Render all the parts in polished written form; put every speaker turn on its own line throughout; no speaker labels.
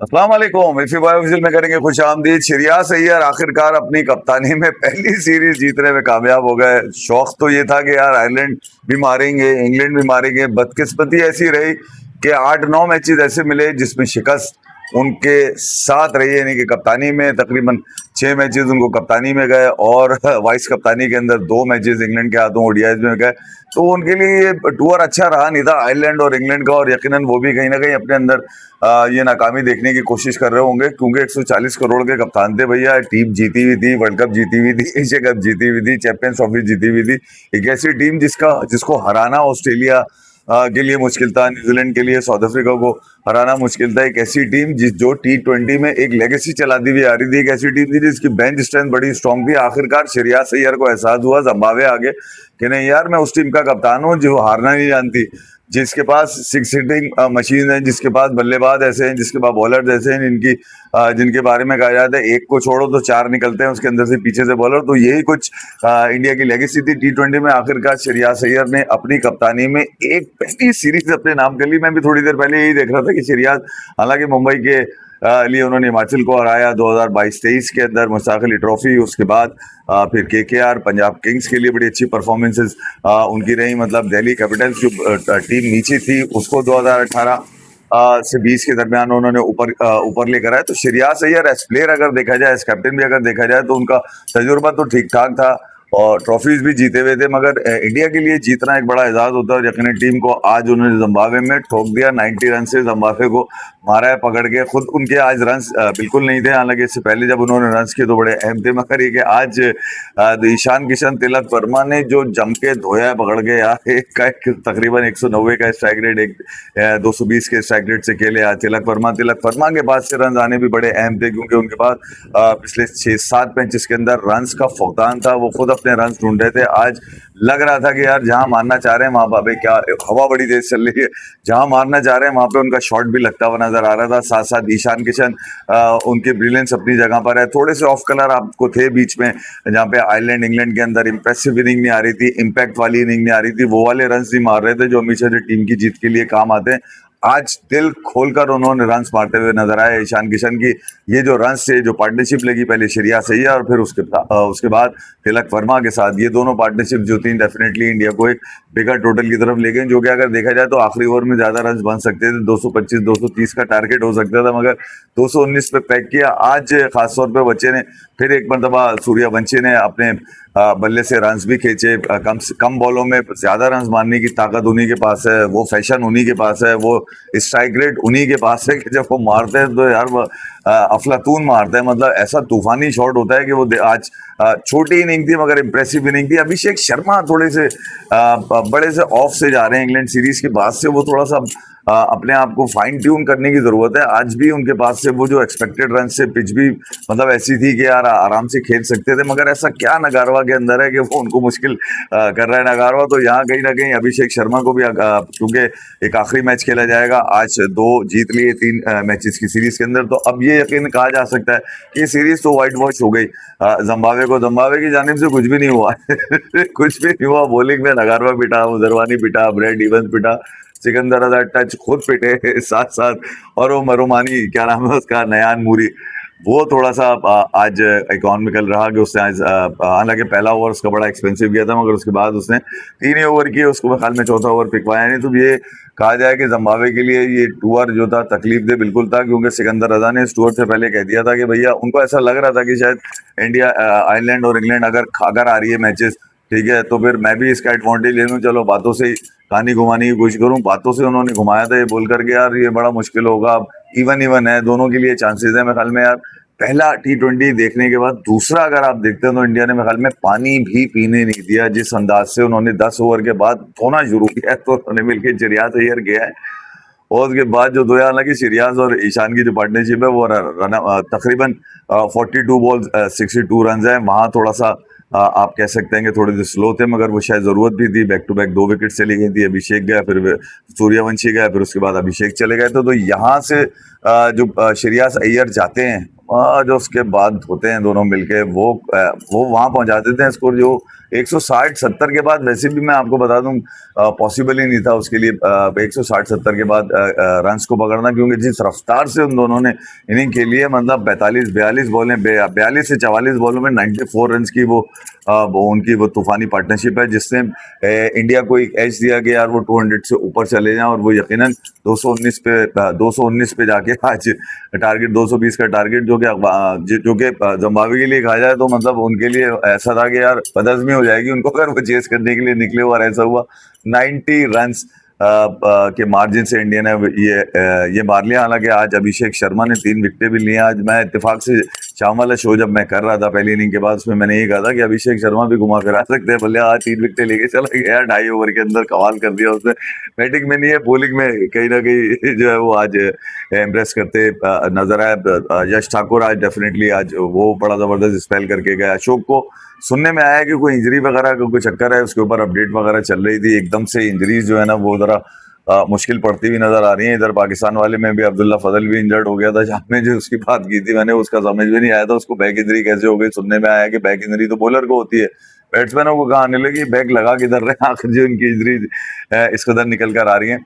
अस्सलाम वालेकुम। इसी बायोविजन में करेंगे खुश आमदीद। श्रेयस अय्यर आखिरकार अपनी कप्तानी में पहली सीरीज जीतने में कामयाब हो गए। शौक तो ये था कि यार आयरलैंड भी मारेंगे, इंग्लैंड भी मारेंगे। बदकिस्मती ऐसी रही कि 8-9 मैचेस ऐसे मिले जिसमें शिकस्त उनके साथ रही, यानी कि कप्तानी में तकरीबन 6 मैचेस उनको कप्तानी में गए और वाइस कप्तानी के अंदर 2 मैचेस इंग्लैंड के हाथों ओडीआईज में गए। तो उनके लिए ये टूर अच्छा रहा नहीं था आयरलैंड और इंग्लैंड का, और यकीनन वो भी कहीं ना कहीं अपने अंदर ये नाकामी देखने की कोशिश कर रहे होंगे, क्योंकि 140 करोड़ के कप्तान थे भैया। टीम जीती हुई थी, वर्ल्ड कप जीती हुई थी, एशिया कप जीती हुई थी, चैंपियंस ट्रॉफी जीती हुई थी। एक ऐसी टीम जिसको हराना ऑस्ट्रेलिया के लिए मुश्किल था, न्यूजीलैंड के लिए साउथ अफ्रीका को हराना मुश्किल था। एक ऐसी टीम जो T20 में एक लेगेसी चलाती हुई आ रही थी, एक ऐसी टीम थी जिसकी बेंच स्ट्रेंथ बड़ी स्ट्रांग थी। आखिरकार श्रेयस अय्यर को एहसास हुआ जिम्बाब्वे आगे कि नहीं यार, मैं उस टीम का कप्तान हूँ जो हारना नहीं जानती, जिसके पास सिक्स हिटिंग मशीन है, जिसके पास बल्लेबाज ऐसे हैं, जिसके पास बॉलर ऐसे हैं, जिनके बारे में कहा जाता है एक को छोड़ो तो 4 निकलते हैं उसके अंदर से, पीछे से बॉलर। तो यही कुछ इंडिया की लेगेसी थी T20 में। आखिरकार श्रेयस अय्यर ने अपनी कप्तानी में एक पहली सीरीज अपने नाम कर ली। मैं भी थोड़ी देर पहले यही देख रहा था कि श्रेयस, हालांकि मुंबई के लिए उन्होंने हिमाचल को हराया 2022-23 के अंदर मुश्ताक अली ट्रॉफी, उसके बाद फिर KKR पंजाब किंग्स के लिए बड़ी अच्छी परफॉर्मेंसेस उनकी रही। मतलब दिल्ली कैपिटल्स जो टीम नीचे थी उसको 2018 से 20 के दरमियान उन्होंने ऊपर लेकर आए। तो श्रेयस अय्यर एज प्लेयर अगर देखा जाए, एज कैप्टन भी अगर देखा जाए, तो उनका तजुर्बा तो ठीक ठाक था और ट्रॉफीज भी जीते हुए थे। मगर इंडिया के लिए जीतना एक बड़ा एजाज होता है, और यकीन टीम को आज उन्होंने जिम्बाब्वे में ठोक दिया। 90 रन से जिम्बाब्वे को मारा है पकड़ के। खुद उनके आज रन बिल्कुल नहीं थे, हालांकि इससे पहले जब उन्होंने रन किए तो बड़े अहम थे। मगर ये कि आज ईशान किशन, तिलक वर्मा ने जो जम के धोया है पकड़ के यार, तकरीबन 190 का स्ट्राइक रेट, 220 के स्ट्राइक रेट से खेले आज तिलक वर्मा के पास से रन आने भी बड़े अहम थे, क्योंकि उनके पास पिछले 6-7 मैचेस के अंदर रन का फुकदान था। वो खुद अपने रन ढूंढ रहे थे। आज लग रहा था कि यार जहां मारना चाह रहे हैं वहां बाबे, क्या हवा बड़ी तेज चल रही है, जहां मारना चाह रहे हैं वहां पे उनका शॉट भी लगता हुआ नजर आ रहा था। साथ साथ ईशान किशन, उनके ब्रिलियंस अपनी जगह पर है। थोड़े से ऑफ कलर आपको थे बीच में, जहां पे आयरलैंड इंग्लैंड के अंदर इंप्रेसिव इनिंग नहीं आ रही थी, इंपैक्ट वाली इनिंग नहीं आ रही थी, वो वाले रन नहीं मार रहे थे जो हमेशा से टीम की जीत के लिए काम आते हैं। आज दिल खोलकर उन्होंने रन्स मारते हुए नजर आए ईशान किशन की। ये जो रन्स से जो पार्टनरशिप लगी, पहले श्रेयस अय्यर और फिर उसके बाद तिलक वर्मा के साथ, ये दोनों पार्टनरशिप जो थी डेफिनेटली इंडिया को एक बिगर टोटल की तरफ ले गए, जो कि अगर देखा जाए तो आखिरी ओवर में ज्यादा रन बन सकते थे। 225-230 का टारगेट हो सकता था, मगर 219 पे पैक किया। आज खासतौर पर बच्चे ने फिर एक मरतबा, सूर्यवंशी ने अपने बल्ले से रन्स भी खींचे। कम से कम बॉलों में ज्यादा रन्स मारने की ताकत उन्हीं के पास है, वो फैशन उन्हीं के पास है, वो स्ट्राइक रेट उन्हीं के पास है कि जब वो मारते हैं तो यार वो अफलातून मारते हैं। मतलब ऐसा तूफानी शॉट होता है कि वो आज छोटी इनिंग थी मगर इंप्रेसिव इनिंग थी। अभिषेक शर्मा थोड़े से बड़े से ऑफ से जा रहे हैं इंग्लैंड सीरीज के बाद से। वो थोड़ा सा अपने आप को फाइन ट्यून करने की जरूरत है। आज भी उनके पास से वो जो एक्सपेक्टेड रन से पिच भी मतलब ऐसी थी कि यार आराम से खेल सकते थे, मगर ऐसा क्या नगारवा के अंदर है कि वो उनको मुश्किल कर रहा है नगारवा। तो यहाँ कहीं ना कहीं अभिषेक शर्मा को भी, क्योंकि एक आखिरी मैच खेला जाएगा, आज 2 जीत लिए 3 मैचेस की सीरीज के अंदर, तो अब ये यकीन कहा जा सकता है कि सीरीज तो व्हाइट वॉश हो गई जिम्बाब्वे की जानिब से कुछ भी नहीं हुआ कुछ भी नहीं हुआ। बॉलिंग में नगारवा पिटा, उजरवानी पिटा, ब्रेड इवंस पिटा, सिकंदर अजहर टच खुद पिटे साथ साथ, और वो मरोमानी, क्या नाम है उसका, नयान मूरी, वो थोड़ा सा आज इकोनॉमिकल रहा कि उसने आज, हालांकि पहला ओवर उसका बड़ा एक्सपेंसिव गया था, मगर उसके बाद उसने 3 ही ओवर किए, उसको ख्याल में चौथा ओवर पिकवाया नहीं। तो ये कहा जाए कि जिम्बाब्वे के लिए ये टूर जो था तकलीफ दे बिल्कुल था, क्योंकि सिकंदर रजा ने इस टूर से पहले कह दिया था कि भैया, उनको ऐसा लग रहा था कि शायद इंडिया, आयरलैंड और इंग्लैंड अगर आ रही है मैचेस, ठीक है, तो फिर मैं भी इसका एडवांटेज ले लूँ, चलो बातों से कहानी घुमाने की कोशिश करूं। बातों से उन्होंने घुमाया था ये बोल करके यार ये बड़ा मुश्किल होगा, अब इवन है, दोनों के लिए चांसेस है। मेरे ख्याल में यार पहला T20 देखने के बाद दूसरा अगर आप देखते हैं तो इंडिया ने मेरे ख्याल में पानी भी पीने नहीं दिया। जिस अंदाज से उन्होंने 10 ओवर के बाद धोना शुरू किया, तो उन्होंने मिलकर श्रेयस अय्यर गया है, और उसके बाद जो धोया, हालांकि श्रेयस और ईशान की जो पार्टनरशिप है वो तकरीबन 42 बॉल 62 रन है। वहां थोड़ा सा आप कह सकते हैं कि थोड़े से स्लो थे, मगर वो शायद जरूरत भी थी। बैक टू बैक 2 विकेट चली गई थी, अभिषेक गया, फिर सूर्यवंशी गया, फिर उसके बाद अभिषेक चले गए। तो यहाँ से जो श्रेयस अय्यर जाते हैं, जो उसके बाद होते हैं दोनों मिलके, वो वहां पहुंचा देते हैं स्कोर जो 160-70 के बाद वैसे भी मैं आपको बता दूं पॉसिबल ही नहीं था उसके लिए 160-70 के बाद रन्स को पकड़ना, क्योंकि जिस रफ्तार से उन दोनों ने इनिंग खेली है, मतलब 42 बॉलें 42 से 44 बॉलों में 94 रन की वो उनकी वो तूफानी पार्टनरशिप है, जिससे इंडिया को एक एज दिया गया यार वो 200 से ऊपर चले जाएं, और वो यकीनन 219 पे जाके आज टारगेट 220 का टारगेट जो कि जिम्बाब्वे के लिए कहा जाए तो मतलब उनके लिए ऐसा था कि यार बदहज़मी हो जाएगी उनको अगर वो चेस करने के लिए निकले, और ऐसा हुआ 90 रन्स के मार्जिन से इंडिया ने ये मार लिया। हालांकि आज अभिषेक शर्मा ने 3 विकेटें भी ली। आज मैं इत्तेफाक से शाम वाला शो जब मैं कर रहा था पहली इनिंग के बाद, उसमें मैंने ये कहा था कि अभिषेक शर्मा भी घुमा फिरा सकते हैं, भले आज 3 विकेटें लेके चला गया 2.5 ओवर के अंदर, कमाल कर दिया उसने। बैटिंग में नहीं है, बॉलिंग में कहीं ना कहीं जो है वो आज इम्प्रेस करते नजर आए। यश ठाकुर आज डेफिनेटली आज वो बड़ा जबरदस्त स्पेल करके गया। अशोक को सुनने में आया कि कोई इंजरी वगैरह का कोई चक्कर है, उसके ऊपर अपडेट वगैरह चल रही थी। एकदम से इंजरीज जो है ना वो जरा मुश्किल पड़ती हुई नजर आ रही है। इधर पाकिस्तान वाले में भी अब्दुल्ला फजल भी इंजर्ड हो गया था, जहाँ में जो उसकी बात की थी मैंने, उसका समझ में नहीं आया था उसको बैक इंजरी कैसे हो गई। सुनने में आया कि बैक इंजरी तो बॉलर को होती है, बैट्समैनों को कहाँ आने लगी, बैक लगा किधर रहे आखिर जो इनकी इंजरी इस कदर निकल कर आ रही है।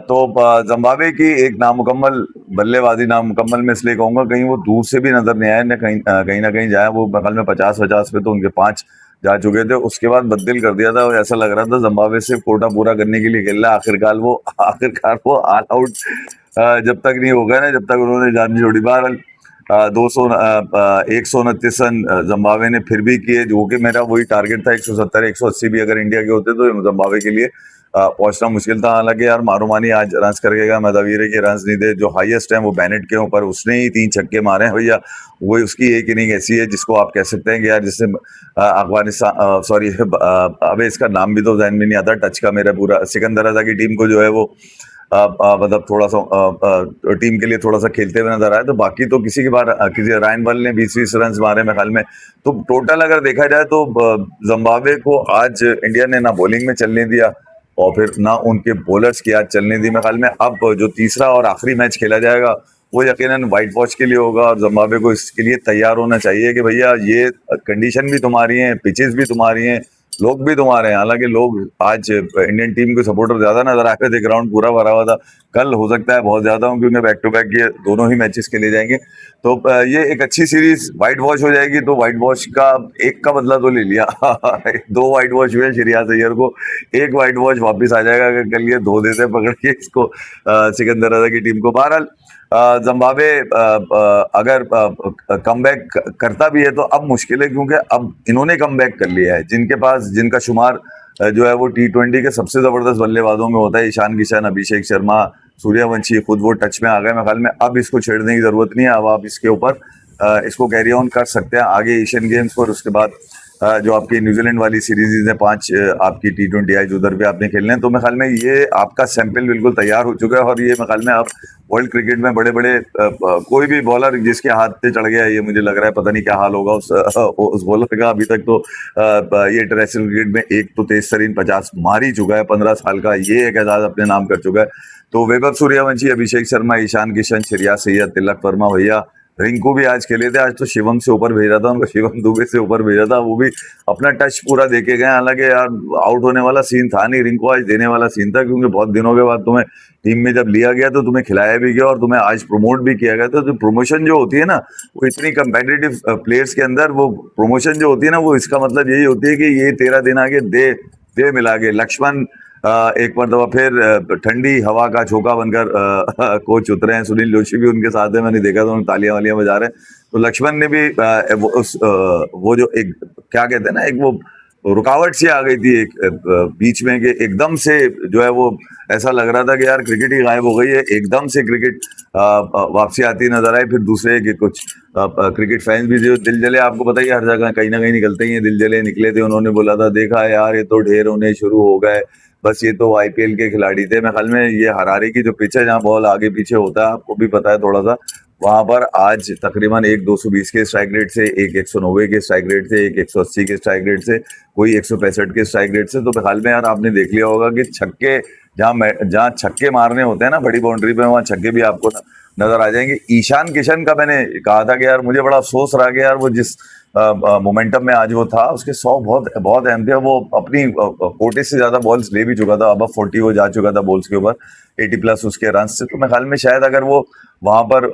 तो जिम्बाब्वे की एक नामुकम्मल बल्लेबाजी, नामुकम्मल मैं इसलिए कहूंगा कहीं वो दूर से भी नजर नहीं आया, कहीं ना कहीं जाए वो बगल में 50-50 पे तो उनके 5 जा चुके थे। उसके बाद बदल कर दिया था और ऐसा लग रहा था जिम्बाब्वे से कोटा पूरा करने के लिए खेल रहा है। आखिरकार वो ऑल आउट जब तक नहीं होगा ना, जब तक उन्होंने जान नहीं छोड़ी। बहरहाल 129 रन जिम्बाब्वे ने फिर भी किए, जो कि मेरा वही टारगेट था। 170-180 भी अगर इंडिया के होते तो जिम्बाब्वे के लिए पहुंचना मुश्किल था। हालांकि यार मारूमानी आज रन्स करके गया, मदावीरे के रन्स नहीं थे, जो हाईएस्ट है वो बेनेट के ऊपर, उसने ही 3 छक्के मारे हैं भैया। वो उसकी एक इनिंग ऐसी है जिसको आप कह सकते हैं कि यार जिससे अफगानिस्तान सॉरी अबे इसका नाम भी तो जहन में नहीं आता, टच का मेरा पूरा, सिकंदर रजा की टीम को जो है वो मतलब थोड़ा सा टीम के लिए थोड़ा सा खेलते हुए नजर आया। तो बाकी तो किसी के बार किसी रायन बल ने 20-20 रन मारे मेरे ख्याल में। तो टोटल अगर देखा जाए तो जिम्बाब्वे को आज इंडिया ने ना बॉलिंग में चलने दिया और फिर ना उनके बॉलर्स की आज चलने दी। मेरे ख्याल में अब जो तीसरा और आखिरी मैच खेला जाएगा वो यकीनन व्हाइट वॉश के लिए होगा, और जिम्बाब्वे को इसके लिए तैयार होना चाहिए कि भैया ये कंडीशन भी तुम्हारी है, पिचेस भी तुम्हारी हैं, लोग भी तुम्हारे हैं। हालांकि लोग आज इंडियन टीम के सपोर्टर ज्यादा नजर आए थे, ग्राउंड पूरा भरा हुआ था। कल हो सकता है बहुत ज्यादा हो, क्योंकि बैक टू बैक ये दोनों ही मैचेस खेले जाएंगे। तो ये एक अच्छी सीरीज व्हाइट वॉश हो जाएगी। तो व्हाइट वॉश का एक का बदला तो ले लिया 2 व्हाइट वॉश हुए श्रेयस अय्यर को, एक व्हाइट वॉश वापिस आ जाएगा अगर कल ये धो देते पकड़ के इसको सिकंदर रजा की टीम को। बहरहाल जिम्बाब्वे अगर कमबैक करता भी है तो अब मुश्किल है, क्योंकि अब इन्होंने कमबैक कर लिया है। जिनके पास जिनका शुमार जो है वो T20 के सबसे जबरदस्त बल्लेबाजों में होता है, ईशान किशन, अभिषेक शर्मा, सूर्यवंशी, खुद वो टच में आ गए मेरे ख्याल में। अब इसको छेड़ने की जरूरत नहीं है, अब आप इसके ऊपर इसको कैरी ऑन कर सकते हैं आगे एशियन गेम्स पर। उसके बाद जो आपकी न्यूजीलैंड वाली सीरीज है 5 आपकी T20 आई, उधर भी आपने खेलने हैं। तो मेरे ख्याल में ये आपका सैंपल बिल्कुल तैयार हो चुका है, और ये मेरे ख्याल में आप वर्ल्ड क्रिकेट में बड़े बड़े कोई भी बॉलर जिसके हाथ पे चढ़ गया है, ये मुझे लग रहा है पता नहीं क्या हाल होगा उस बॉलर का। अभी तक तो ये इंटरनेशनल क्रिकेट में एक तो तेज तरीन 50 मार ही चुका है, 15 साल का ये एक एजाज अपने नाम कर चुका है। तो वैभव सूर्यवंशी, अभिषेक शर्मा, ईशान किशन, श्रेयस अय्यर, तिलक वर्मा भैया, रिंकू भी आज खेले थे। आज तो शिवम से ऊपर भेजा था उनको, शिवम दुबे से ऊपर भेजा था, वो भी अपना टच पूरा देके गए। हालांकि यार आउट होने वाला सीन था नहीं, रिंकू आज देने वाला सीन था, क्योंकि बहुत दिनों के बाद तुम्हें टीम में जब लिया गया तो तुम्हें खिलाया भी गया और तुम्हें आज प्रमोट भी किया गया था। तो प्रमोशन जो होती है ना वो इतनी कंपेटिटिव प्लेयर्स के अंदर वो प्रमोशन जो होती है ना, वो इसका मतलब यही होती है कि ये 13 दिन आगे दे मिला के। लक्ष्मण एक मरतबा फिर ठंडी हवा का झोंका बनकर कोच उतरे हैं। सुनील जोशी भी उनके साथ है, मैंने देखा था तालियां वालियां बजा रहे हैं। तो लक्ष्मण ने भी वो जो एक क्या कहते हैं ना, एक वो रुकावट सी आ गई थी एक बीच में, कि एकदम से जो है वो ऐसा लग रहा था कि यार क्रिकेट ही गायब हो गई है। एकदम से क्रिकेट वापसी आती नजर आई। फिर दूसरे के कुछ क्रिकेट फैंस भी जो दिल जले, आपको पता ही हर जगह कहीं ना कहीं निकलते ही हैं, दिल जले निकले थे। उन्होंने बोला था देखा यार ये तो ढेर होने शुरू हो गए, बस ये तो आईपीएल के खिलाड़ी थे। मैं ख्याल में ये हरारे की जो पिच है जहाँ बॉल आगे पीछे होता है, आपको भी पता है थोड़ा सा, वहां पर आज तकरीबन एक 220 के स्ट्राइक रेट से, एक 190 के स्ट्राइक रेट से, एक 180 के स्ट्राइक रेट से, कोई 165 के स्ट्राइक रेट से। तो ख्याल में यार आपने देख लिया होगा कि छक्के जहाँ छक्के मारने होते हैं ना बड़ी बाउंड्री पे, वहाँ छक्के भी आपको नजर आ जाएंगे। ईशान किशन का मैंने कहा था कि यार मुझे बड़ा अफसोस रहा कि यार वो जिस मोमेंटम में आज वो था, उसके 100 बहुत बहुत अहम थे। वो अपनी कोटे से ज्यादा बॉल्स ले भी चुका था, अब 40 वो जा चुका था बॉल्स के ऊपर, 80 प्लस उसके रन से। तो मैं ख्याल में शायद अगर वो वहां पर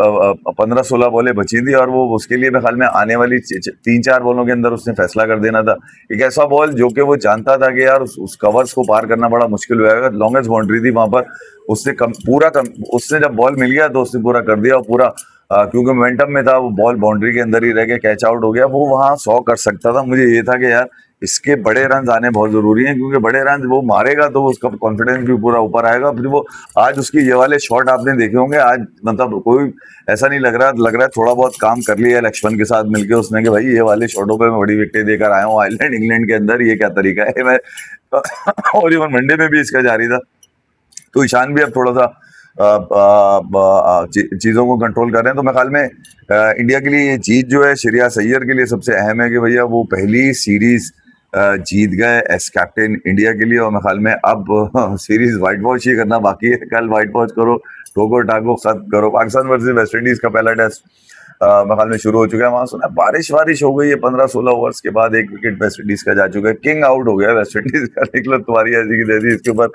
15-16 बॉलें बची थी और वो उसके लिए मैं ख्याल में आने वाली 3-4 बॉलों के अंदर उसने फैसला कर देना था। एक ऐसा बॉल जो कि वो जानता था कि यार उस कवर्स को पार करना बड़ा मुश्किल हो जाएगा, लॉन्गेस्ट बाउंड्री थी वहां पर। उसने जब बॉल मिल गया तो उसने पूरा कर दिया, और पूरा क्योंकि मोमेंटम में था, वो बॉल बाउंड्री के अंदर ही रह गया, कैच आउट हो गया। वो वहां 100 कर सकता था। मुझे ये था कि यार इसके बड़े रन आने बहुत जरूरी हैं, क्योंकि बड़े रन वो मारेगा तो उसका कॉन्फिडेंस भी पूरा ऊपर आएगा। फिर वो आज उसकी ये वाले शॉट आपने देखे होंगे, आज मतलब कोई ऐसा नहीं लग रहा है थोड़ा बहुत काम कर लिया है लक्ष्मण के साथ मिलके उसने, कि भाई ये वाले शॉटों पे मैं बड़ी विकेटें देकर आया हूँ आयरलैंड इंग्लैंड के अंदर, ये क्या तरीका है। मैं और इवन वनडे में भी इसका जारी था। तो ईशान भी अब थोड़ा सा चीज़ों को कंट्रोल कर रहे हैं। तो मैं ख्याल में इंडिया के लिए ये जीत जो है श्रेयस अय्यर के लिए सबसे अहम है, कि भैया वो पहली सीरीज जीत गए एस कैप्टन इंडिया के लिए। और मैं ख्याल में अब सीरीज वाइट वॉश ही करना बाकी है। कल वाइट वॉश करो, ठोको टाको खत्म करो। पाकिस्तान वर्सेस वेस्ट इंडीज का पहला टेस्ट मेरे ख्याल में शुरू हो चुका है। वहां सुना बारिश हो गई है, 15-16 ओवर्स के बाद एक विकेट वेस्ट इंडीज का जा चुका है। किंग आउट हो गया वेस्ट इंडीज का। निकलो तुम्हारी ऐसी की तैसी, इसके ऊपर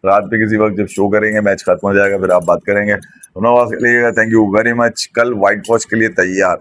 रात पे किसी वक्त जब शो करेंगे, मैच खत्म हो जाएगा, फिर आप बात करेंगे। धन्यवाद, थैंक यू वेरी मच। कल व्हाइट वॉश के लिए तैयार।